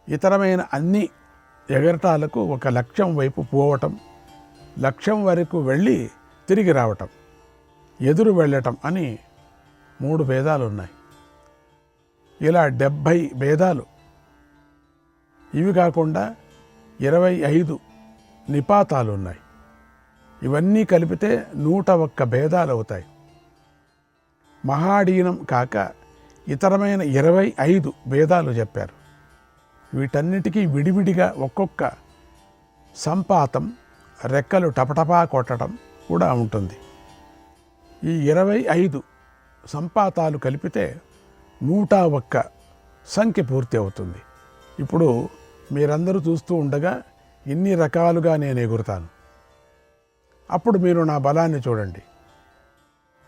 ఇతరమైన అన్ని ఎగరటాలకు ఒక లక్ష్యం వైపు పోవటం, లక్ష్యం వరకు వెళ్ళి తిరిగి రావటం, ఎదురు వెళ్ళటం అని 3 భేదాలు ఉన్నాయి. ఇలా 70 భేదాలు. ఇవి కాకుండా 25 నిపాతాలు ఉన్నాయి. ఇవన్నీ కలిపితే 101 భేదాలు అవుతాయి. మహాడీనం కాక ఇతరమైన 25 భేదాలు చెప్పారు. వీటన్నిటికీ విడివిడిగా ఒక్కొక్క సంపాతం, రెక్కలు టపటపా కొట్టడం కూడా ఉంటుంది. ఈ 25 సంపాతాలు కలిపితే 101 సంఖ్య పూర్తి అవుతుంది. ఇప్పుడు మీరందరూ చూస్తూ ఉండగా ఇన్ని రకాలుగా నేను ఎగురుతాను. అప్పుడు మీరు నా బలాన్ని చూడండి.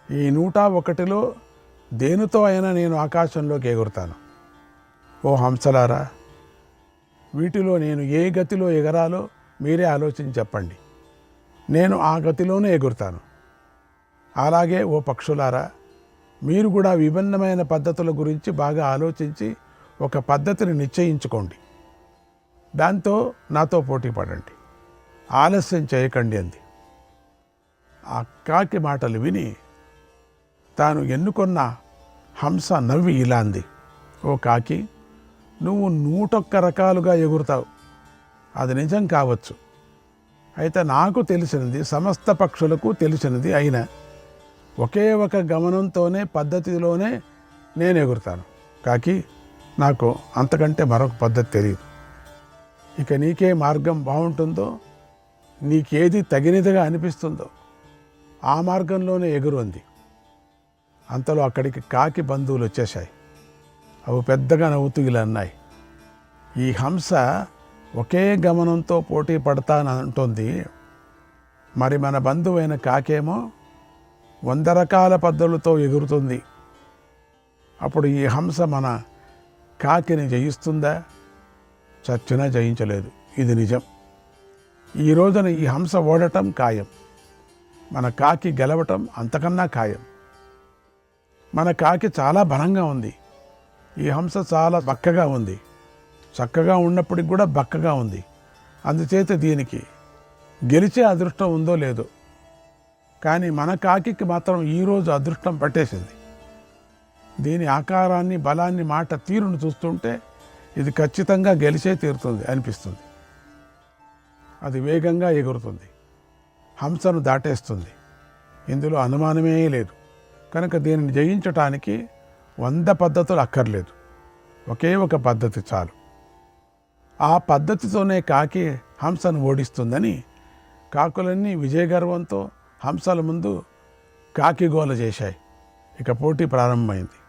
ఈ 101లో దేనితో అయినా నేను ఆకాశంలోకి ఎగురుతాను. ఓ హంసలారా, వీటిలో నేను ఏ గతిలో ఎగరాలో మీరే ఆలోచించి చెప్పండి. నేను ఆ గతిలోనే ఎగురుతాను. అలాగే ఓ పక్షులారా, మీరు కూడా విభిన్నమైన పద్ధతుల గురించి బాగా ఆలోచించి ఒక పద్ధతిని నిశ్చయించుకోండి. దాంతో నాతో పోటీ పడండి. ఆలస్యం చేయకండి అంది. ఆ కాకి మాటలు విని తాను ఎన్నుకొన్న హంస నవ్వి ఇలా అంది. ఓ కాకి, నువ్వు 101 రకాలుగా ఎగురుతావు. అది నిజం కావచ్చు. అయితే నాకు తెలిసినది, సమస్త పక్షులకు తెలిసినది అయినా ఒకే ఒక గమనంతోనే, పద్ధతిలోనే నేను ఎగురుతాను. కాకి, నాకు అంతకంటే మరొక పద్ధతి తెలియదు. ఇక నీకే మార్గం బాగుంటుందో, నీకేది తగినదిగా అనిపిస్తుందో ఆ మార్గంలోనే ఎగురు అంది. అంతలో అక్కడికి కాకి బంధువులు వచ్చేశాయి. అవి పెద్దగా నవ్వుతూ ఇలా అన్నాయి. ఈ హంస ఒకే గమనంతో పోటీ పడతానంటుంది. మరి మన బంధువైన కాకేమో 100 రకాల పద్ధతులతో ఎగురుతుంది. అప్పుడు ఈ హంస మన కాకిని జయిస్తుందా? చచ్చినా జయించలేదు. ఇది నిజం. ఈ రోజున ఈ హంస ఓడటం ఖాయం. మన కాకి గెలవటం అంతకన్నా ఖాయం. మన కాకి చాలా బలంగా ఉంది. ఈ హంస చాలా బక్కగా ఉంది. చక్కగా ఉన్నప్పటికి కూడా బక్కగా ఉంది. అందుచేత దీనికి గెలిచే అదృష్టం ఉందో లేదో, కానీ మన కాకి మాత్రం ఈరోజు అదృష్టం పట్టేసింది. దీని ఆకారాన్ని, బలాన్ని, మాట తీరును చూస్తుంటే ఇది ఖచ్చితంగా గెలిచే తీరుతుంది అనిపిస్తుంది. అది వేగంగా ఎగురుతుంది, హంసను దాటేస్తుంది. ఇందులో అనుమానమే లేదు. కనుక దీనిని జయించటానికి 100 పద్ధతులు అక్కర్లేదు. ఒకే ఒక పద్ధతి చాలు. ఆ పద్ధతితోనే కాకి హంసను ఓడిస్తుందని కాకులన్నీ విజయగర్వంతో హంసల ముందు కాకి గోల చేశాయి. ఇక పోటీ ప్రారంభమైంది.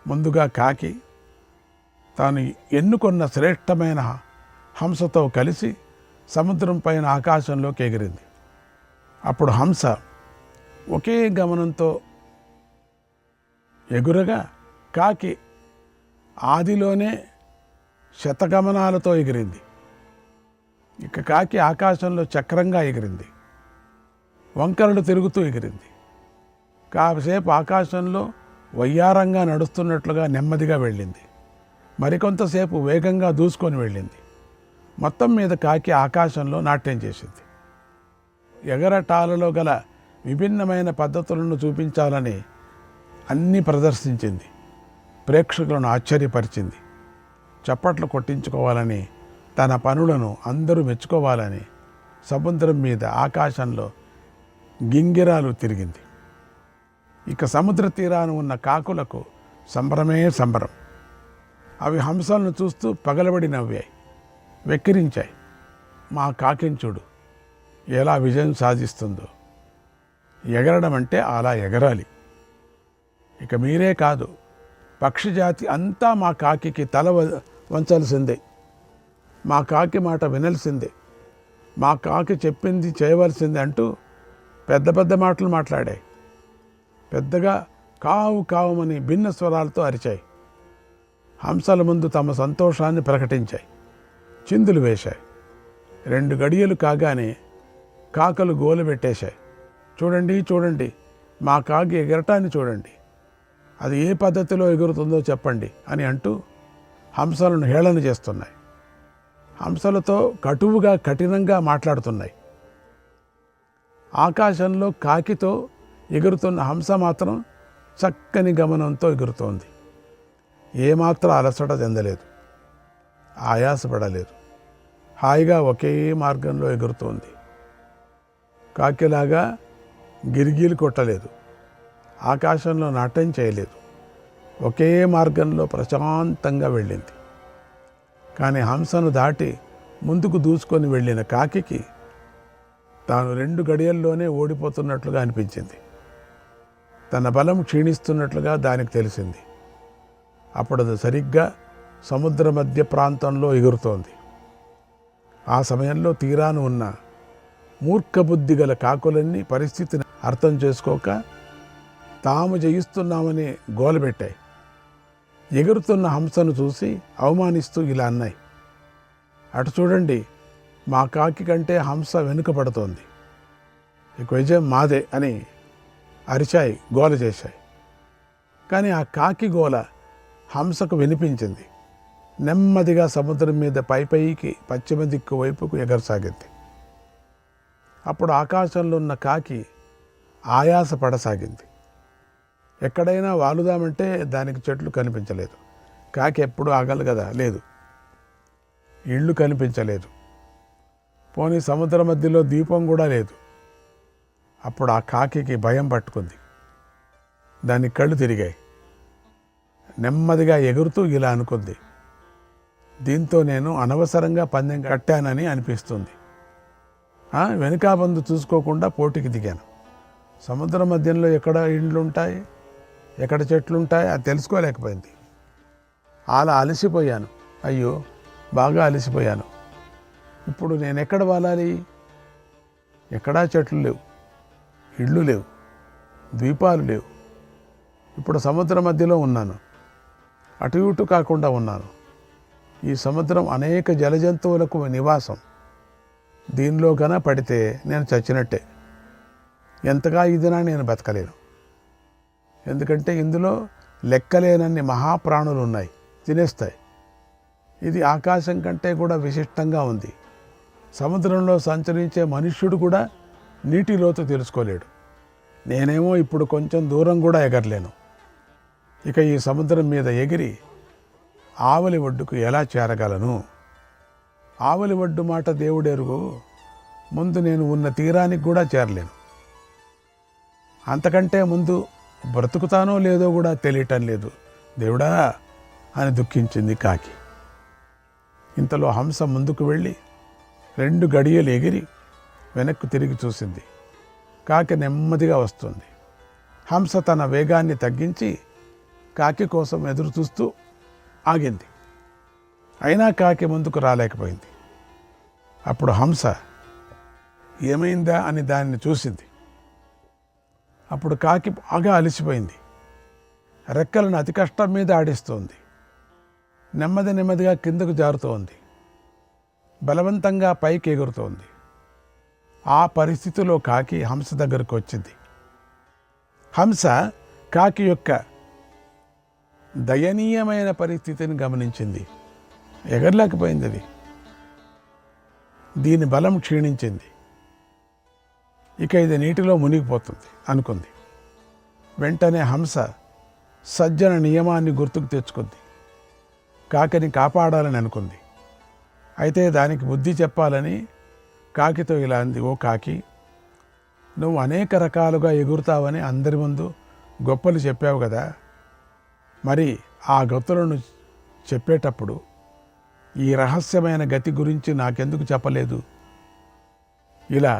ముందుగా కాకి తాను ఎన్నుకొన్న శ్రేష్టమైన హంసతో కలిసి సముద్రం పైన ఆకాశంలోకి ఎగిరింది. అప్పుడు హంస ఒకే గమనంతో ఎగురగా కాకి ఆదిలోనే శతగమనాలతో ఎగిరింది. ఇక కాకి ఆకాశంలో చక్రంగా ఎగిరింది. వంకరలు తిరుగుతూ ఎగిరింది. కాసేపు ఆకాశంలో వయ్యారంగా నడుస్తున్నట్లుగా నెమ్మదిగా వెళ్ళింది. మరికొంతసేపు వేగంగా దూసుకొని వెళ్ళింది. మొత్తం మీద కాకి ఆకాశంలో నాట్యం చేసింది. ఎగరటాలలో గల విభిన్నమైన పద్ధతులను చూపించాలని అన్నీ ప్రదర్శించింది. ప్రేక్షకులను ఆశ్చర్యపరిచింది. చప్పట్లు కొట్టించుకోవాలని, తన పనులను అందరూ మెచ్చుకోవాలని సముద్రం మీద, ఆకాశంలో గింగిరాలు తిరిగింది. ఇక సముద్ర తీరాన ఉన్న కాకులకు సంబరమే సంబరం. అవి హంసలను చూస్తూ పగలబడి నవ్వాయి, వెక్కిరించాయి. మా కాకిని చూడు ఎలా విజయం సాధిస్తుందో. ఎగరడం అంటే అలా ఎగరాలి. ఇక మీరే కాదు, పక్షి జాతి అంతా మా కాకికి తల వంచాల్సిందే. మా కాకి మాట వినాల్సిందే. మా కాకి చెప్పింది చేయవలసిందే అంటూ పెద్ద పెద్ద మాటలు మాట్లాడాయి. పెద్దగా కావు కావమని భిన్న స్వరాలతో అరిచాయి. హంసల ముందు తమ సంతోషాన్ని ప్రకటించాయి. చిందులు వేశాయి. 2 గడియలు కాగానే కాకలు గోలు పెట్టేశాయి. చూడండి చూడండి, మా కాకి ఎగరటాన్ని చూడండి, అది ఏ పద్ధతిలో ఎగురుతుందో చెప్పండి అని అంటూ హంసలను హేళన చేస్తున్నాయి. హంసలతో కటువుగా కఠినంగా మాట్లాడుతున్నాయి. ఆకాశంలో కాకితో ఎగురుతున్న హంస మాత్రం చక్కని గమనంతో ఎగురుతోంది. ఏమాత్రం అలసట చెందలేదు, ఆయాసపడలేదు. హాయిగా ఒకే మార్గంలో ఎగురుతోంది. కాకిలాగా గిరిగీలు కొట్టలేదు, ఆకాశంలో నాట్యం చేయలేదు. ఒకే మార్గంలో ప్రశాంతంగా వెళ్ళింది. కానీ హంసను దాటి ముందుకు దూసుకొని వెళ్ళిన కాకికి తాను 2 గడియల్లోనే ఓడిపోతున్నట్లుగా అనిపించింది. తన బలం క్షీణిస్తున్నట్లుగా దానికి తెలిసింది. అప్పుడు అది సరిగ్గా సముద్ర మధ్య ప్రాంతంలో ఎగురుతోంది. ఆ సమయంలో తీరాన ఉన్న మూర్ఖబుద్ధి గల కాకులన్నీ పరిస్థితిని అర్థం చేసుకోక తాము జయిస్తున్నామని గోలబెట్టాయి. ఎగురుతున్న హంసను చూసి అవమానిస్తూ ఇలా అన్నాయి, అటు చూడండి, మా కాకి కంటే హంస వెనుకబడుతోంది, ఇక విజయం మాదే అని అరిచాయి, గోల చేశాయి. కానీ ఆ కాకి గోల హంసకు వినిపించింది. నెమ్మదిగా సముద్రం మీద పైకి పశ్చిమ దిక్కు వైపుకు ఎగరసాగింది. అప్పుడు ఆకాశంలో ఉన్న కాకి ఆయాస పడసాగింది. ఎక్కడైనా వాలుదామంటే దానికి చెట్లు కనిపించలేదు. కాకి ఎప్పుడు ఆగలు కదా, లేదు. ఇళ్ళు కనిపించలేదు. పోనీ సముద్ర మధ్యలో దీపం కూడా లేదు. అప్పుడు ఆ కాకి భయం పట్టుకుంది. దాని కళ్ళు తిరిగాయి. నెమ్మదిగా ఎగురుతూ ఇలా అనుకుంది, దీంతో నేను అనవసరంగా పందెం కట్టానని అనిపిస్తుంది. వెనుకాబందు చూసుకోకుండా పోటీకి దిగాను. సముద్ర మధ్యంలో ఎక్కడ ఇండ్లుంటాయి, ఎక్కడ చెట్లుంటాయి అది తెలుసుకోలేకపోయింది. అలా అలసిపోయాను. అయ్యో, బాగా అలసిపోయాను. ఇప్పుడు నేను ఎక్కడ వాలాలి? ఎక్కడా చెట్లు లేవు, ఇళ్ళు లేవు, ద్వీపాలు లేవు. ఇప్పుడు సముద్ర మధ్యలో ఉన్నాను, అటు ఇటు కాకుండా ఉన్నాను. ఈ సముద్రం అనేక జలజంతువులకు నివాసం. దీనిలో కన్నా పడితే నేను చచ్చినట్టే. ఎంతగా ఇదినా నేను బతకలేను. ఎందుకంటే ఇందులో లెక్కలేనన్ని మహాప్రాణులు ఉన్నాయి, తినేస్తాయి. ఇది ఆకాశం కంటే కూడా విశిష్టంగా ఉంది. సముద్రంలో సంచరించే మనుష్యుడు కూడా నీటి లోతు తెలుసుకోలేడు. నేనేమో ఇప్పుడు కొంచెం దూరం కూడా ఎగరలేను. ఇక ఈ సముద్రం మీద ఎగిరి ఆవలి ఒడ్డుకు ఎలా చేరగలను? ఆవలి ఒడ్డు మాట దేవుడెరుగు. ముందు నేను ఉన్న తీరానికి కూడా చేరలేను. అంతకంటే ముందు బ్రతుకుతానో లేదో కూడా తెలియటం లేదు దేవుడా అని దుఃఖించింది కాకి. ఇంతలో హంస ముందుకు వెళ్ళి 2 గడియలు ఎగిరి వెనక్కు తిరిగి చూసింది. కాకి నెమ్మదిగా వస్తుంది. హంస తన వేగాన్ని తగ్గించి కాకి కోసం ఎదురు చూస్తూ ఆగింది. అయినా కాకి ముందుకు రాలేకపోయింది. అప్పుడు హంస ఏమైందా అని దాన్ని చూసింది. అప్పుడు కాకి బాగా అలసిపోయింది. రెక్కలను అతి కష్టం మీద ఆడిస్తోంది. నెమ్మదిగా కిందకు జారుతోంది. బలవంతంగా పైకి ఎగురుతోంది. ఆ పరిస్థితిలో కాకి హంస దగ్గరకు వచ్చింది. హంస కాకి యొక్క దయనీయమైన పరిస్థితిని గమనించింది. ఎగరలేకపోయింది. అది దీని బలం క్షీణించింది. ఇక ఇది నీటిలో మునిగిపోతుంది అనుకుంది. వెంటనే హంస సజ్జన నియమాన్ని గుర్తుకు తెచ్చుకుంది. కాకిని కాపాడాలని అనుకుంది. అయితే దానికి బుద్ధి చెప్పాలని కాకితో ఇలా అంది, ఓ కాకి, నువ్వు అనేక రకాలుగా ఎగురుతావని అందరి ముందు గొప్పలు చెప్పావు కదా, మరి ఆ గతులను చెప్పేటప్పుడు ఈ రహస్యమైన గతి గురించి నాకెందుకు చెప్పలేదు? ఇలా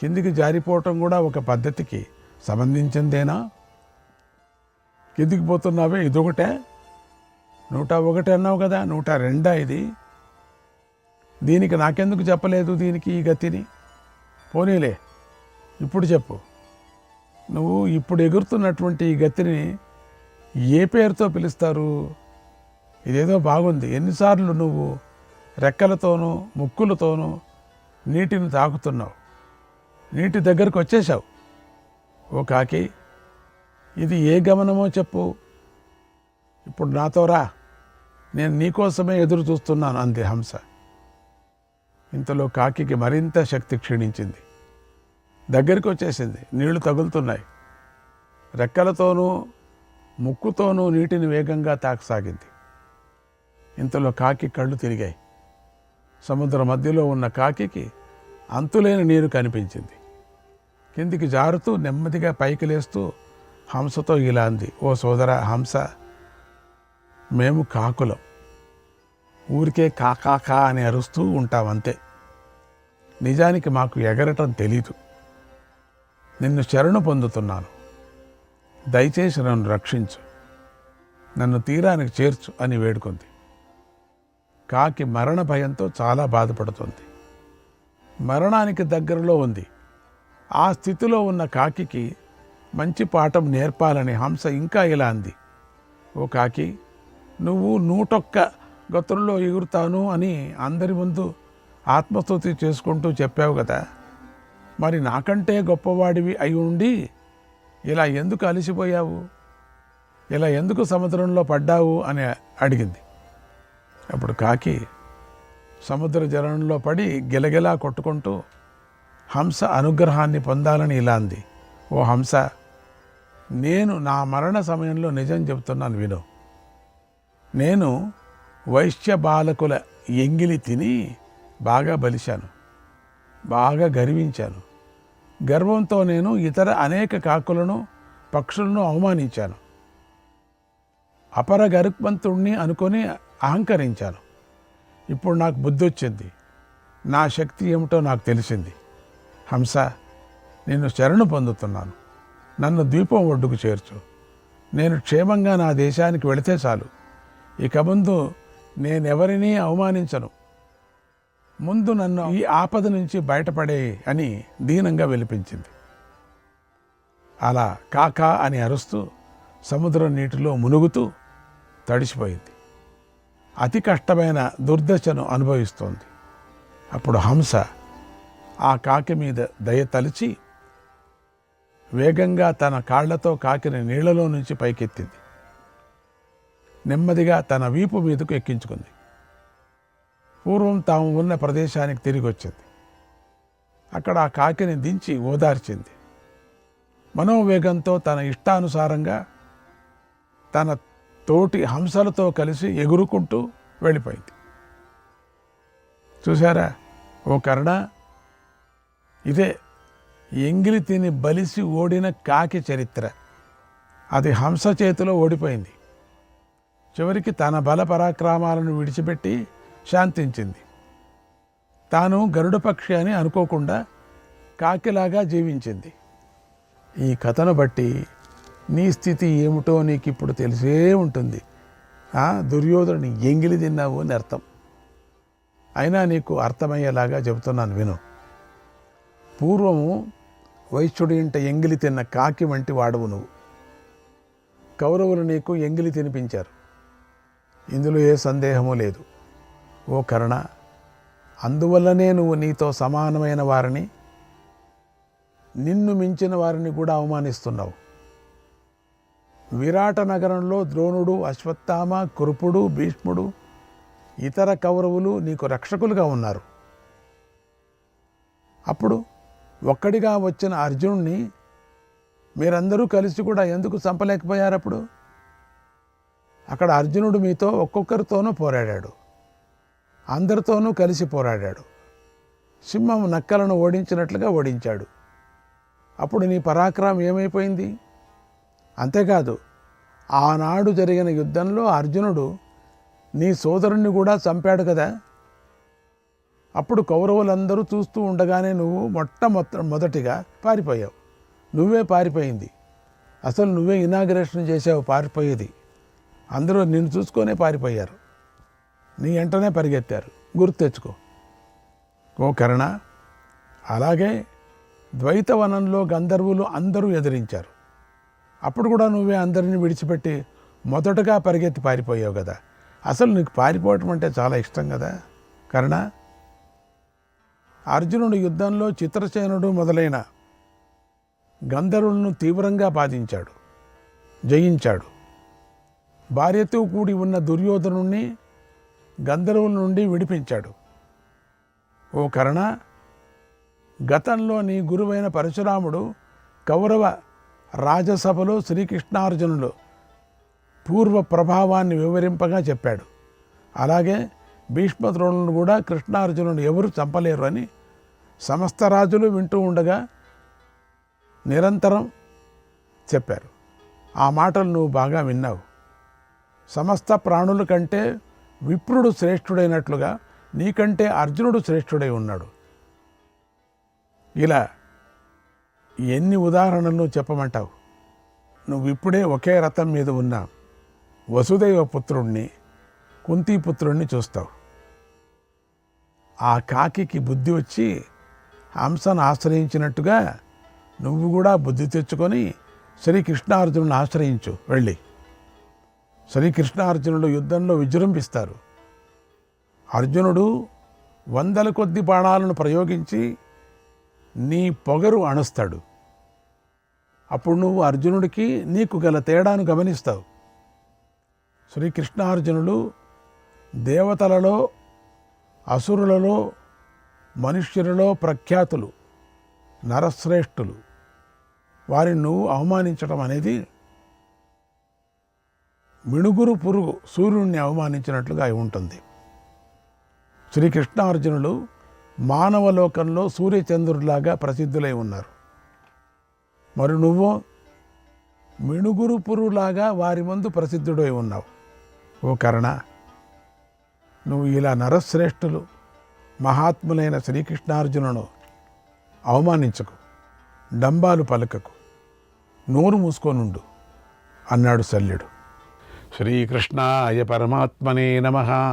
కిందికి జారిపోవటం కూడా ఒక పద్ధతికి సంబంధించిందేనా? కిందికి పోతున్నావే, ఇదొకటే, 101 అన్నావు కదా, 102 ఇది? దీనికి నాకెందుకు చెప్పలేదు దీనికి ఈ గతిని? పోనీలే, ఇప్పుడు చెప్పు. నువ్వు ఇప్పుడు ఎగురుతున్నటువంటి ఈ గతిని ఏ పేరుతో పిలుస్తారు? ఇదేదో బాగుంది. ఎన్నిసార్లు నువ్వు రెక్కలతోనూ ముక్కులతోనూ నీటిని తాకుతున్నావు, నీటి దగ్గరకు వచ్చేసావు. ఓ కాకి, ఇది ఏ గమనమో చెప్పు. ఇప్పుడు నాతో రా, నేను నీకోసమే ఎదురు చూస్తున్నాను అంది హంస. ఇంతలో కాకికి మరింత శక్తి క్షీణించింది. దగ్గరికి వచ్చేసింది. నీళ్లు తగులుతున్నాయి. రెక్కలతోనూ ముక్కుతోనూ నీటిని వేగంగా తాకసాగింది. ఇంతలో కాకి కళ్ళు తిరిగాయి. సముద్ర మధ్యలో ఉన్న కాకికి అంతులేని నీరు కనిపించింది. కిందికి జారుతూ నెమ్మదిగా పైకి లేస్తూ హంసతో ఇలా అంది, ఓ సోదర హంస, మేము కాకులం. ఊరికే కాకాకా అని అరుస్తూ ఉంటామంతే. నిజానికి మాకు ఎగరటం తెలీదు. నిన్ను శరణు పొందుతున్నాను. దయచేసి నన్ను రక్షించు, నన్ను తీరానికి చేర్చు అని వేడుకుంది. కాకి మరణ భయంతో చాలా బాధపడుతుంది. మరణానికి దగ్గరలో ఉంది. ఆ స్థితిలో ఉన్న కాకికి మంచి పాఠం నేర్పాలని హంస ఇంకా ఇలా అంది, ఓ కాకి, నువ్వు 101 గతుల్లో ఎగురుతాను అని అందరి ముందు ఆత్మస్తుతి చేసుకుంటూ చెప్పావు కదా, మరి నాకంటే గొప్పవాడివి అయి ఉండి ఇలా ఎందుకు అలసిపోయావు, ఇలా ఎందుకు సముద్రంలో పడ్డావు అని అడిగింది. అప్పుడు కాకి సముద్ర జలంలో పడి గిలగిలా కొట్టుకుంటూ హంస అనుగ్రహాన్ని పొందాలని ఇలా అంది, ఓ హంస, నేను నా మరణ సమయంలో నిజం చెబుతున్నాను విను. నేను వైశ్య బాలకుల ఎంగిలి తిని బాగా బలిశాను, బాగా గర్వించాను. గర్వంతో నేను ఇతర అనేక కాకులను పక్షులను అవమానించాను. అపర గరుత్మంతుణ్ణి అనుకొని అహంకరించాను. ఇప్పుడు నాకు బుద్ధి వచ్చింది. నా శక్తి ఏమిటో నాకు తెలిసింది. హంస, నేను శరణు పొందుతున్నాను. నన్ను ద్వీపం ఒడ్డుకు చేర్చు. నేను క్షేమంగా నా దేశానికి వెళితే చాలు. ఇక ముందు నేనెవరినీ అవమానించను. ముందు నన్ను ఈ ఆపద నుంచి బయటపడే అని దీనంగా విలిపించింది. అలా కాకా అని అరుస్తూ సముద్రం నీటిలో మునుగుతూ తడిసిపోయింది. అతి కష్టమైన దుర్దశను అనుభవిస్తోంది. అప్పుడు హంస ఆ కాకి మీద దయ తలిచి వేగంగా తన కాళ్లతో కాకిని నీళ్లలో నుంచి పైకెత్తింది. నెమ్మదిగా తన వీపు మీదకు ఎక్కించుకుంది. పూర్వం తాము ఉన్న ప్రదేశానికి తిరిగి వచ్చింది. అక్కడ ఆ కాకిని దించి ఓదార్చింది. మనోవేగంతో తన ఇష్టానుసారంగా తన తోటి హంసలతో కలిసి ఎగురుకుంటూ వెళ్ళిపోయింది. చూసారా ఓ కర్ణ, ఇదే ఎంగిలి తిని బలిసి ఓడిన కాకి చరిత్ర. అది హంస చేతిలో ఓడిపోయింది. చివరికి తన బల పరాక్రమాలను విడిచిపెట్టి శాంతించింది. తాను గరుడ పక్షి అని అనుకోకుండా కాకిలాగా జీవించింది. ఈ కథను బట్టి నీ స్థితి ఏమిటో నీకు ఇప్పుడు తెలిసే ఉంటుంది. దుర్యోధనుని ఎంగిలి తిన్నావు అని అర్థం. అయినా నీకు అర్థమయ్యేలాగా చెబుతున్నాను విను. పూర్వము వైశ్యుడి ఇంట ఎంగిలి తిన్న కాకి వంటి వాడవు నువ్వు. కౌరవులు నీకు ఎంగిలి తినిపించారు. ఇందులో ఏ సందేహము లేదు. ఓ కర్ణ, అందువల్లనే నువ్వు నీతో సమానమైన వారిని, నిన్ను మించిన వారిని కూడా అవమానిస్తున్నావు. విరాట నగరంలో ద్రోణుడు, అశ్వత్థామ, కృపుడు, భీష్ముడు, ఇతర కౌరవులు నీకు రక్షకులుగా ఉన్నారు. అప్పుడు ఒక్కడిగా వచ్చిన అర్జునుడిని మీరందరూ కలిసి కూడా ఎందుకు చంపలేకపోయారు? అప్పుడు అక్కడ అర్జునుడు మీతో ఒక్కొక్కరితోనూ పోరాడాడు. అందరితోనూ కలిసి పోరాడాడు. సింహం నక్కలను ఓడించినట్లుగా ఓడించాడు. అప్పుడు నీ పరాక్రమం ఏమైపోయింది? అంతేకాదు, ఆనాడు జరిగిన యుద్ధంలో అర్జునుడు నీ సోదరుణ్ణి కూడా చంపాడు కదా. అప్పుడు కౌరవులందరూ చూస్తూ ఉండగానే నువ్వు మొదటిగా పారిపోయావు. నువ్వే పారిపోయింది. అసలు నువ్వే ఇనాగ్రేషన్ చేసావు పారిపోయేది. అందరూ నిన్ను చూసుకొనే పారిపోయారు. నీ వెంటనే పరిగెత్తారు. గుర్తు తెచ్చుకో ఓ కర్ణ. అలాగే ద్వైతవనంలో గంధర్వులు అందరూ ఎదిరించారు. అప్పుడు కూడా నువ్వే అందరినీ విడిచిపెట్టి మొదటగా పరిగెత్తి పారిపోయావు కదా. అసలు నీకు పారిపోవటం అంటే చాలా ఇష్టం కదా కర్ణ. అర్జునుడు యుద్ధంలో చిత్రసేనుడు మొదలైన గంధర్వులను తీవ్రంగా బాధించాడు, జయించాడు. భార్యతో కూడి ఉన్న దుర్యోధనుణ్ణి గంధర్వుల నుండి విడిపించాడు. ఓ కర్ణ, గతంలో నీ గురువైన పరశురాముడు కౌరవ రాజసభలో శ్రీకృష్ణార్జునులు పూర్వ ప్రభావాన్ని వివరింపగా చెప్పాడు. అలాగే భీష్మద్రోణులను కూడా కృష్ణార్జునుడు ఎవరు చంపలేరు అని సమస్త రాజులు వింటూ ఉండగా నిరంతరం చెప్పారు. ఆ మాటలు నువ్వు బాగా విన్నావు. సమస్త ప్రాణుల కంటే విప్రుడు శ్రేష్ఠుడైనట్లుగా నీకంటే అర్జునుడు శ్రేష్ఠుడై ఉన్నాడు. ఇలా ఎన్ని ఉదాహరణలు చెప్పమంటావు? నువ్వు ఇప్పుడే ఒకే రథం మీద ఉన్న వసుదైవ పుత్రుణ్ణి, కుంతీపుత్రుణ్ణి చూస్తావు. ఆ కాకికి బుద్ధి వచ్చి హంసను ఆశ్రయించినట్టుగా నువ్వు కూడా బుద్ధి తెచ్చుకొని శ్రీకృష్ణార్జునుని ఆశ్రయించు. వెళ్ళి శ్రీకృష్ణార్జునుడు యుద్ధంలో విజృంభిస్తారు. అర్జునుడు 100 కొద్ది బాణాలను ప్రయోగించి నీ పొగరు అణుస్తాడు. అప్పుడు నువ్వు అర్జునుడికి నీకు గల తేడాను గమనిస్తావు. శ్రీకృష్ణార్జునులు దేవతలలో, అసురులలో, మనుష్యులలో ప్రఖ్యాతులు, నరశ్రేష్ఠులు. వారిని నువ్వు అవమానించడం అనేది మిణుగురు పురుగు సూర్యుడిని అవమానించినట్లుగా అయి ఉంటుంది. శ్రీకృష్ణార్జునులు మానవలోకంలో సూర్యచంద్రుడిలాగా ప్రసిద్ధులై ఉన్నారు. మరి నువ్వు మిణుగురు పురుగులాగా వారి ముందు ప్రసిద్ధుడై ఉన్నావు. ఓ కర్ణ, నువ్వు ఇలా నరశ్రేష్ఠులు మహాత్ములైన శ్రీకృష్ణార్జునును అవమానించకు, డంబాలు పలకకు, నోరు మూసుకోనుండు అన్నాడు శల్యుడు. శ్రీకృష్ణాయ పరమాత్మనే నమః.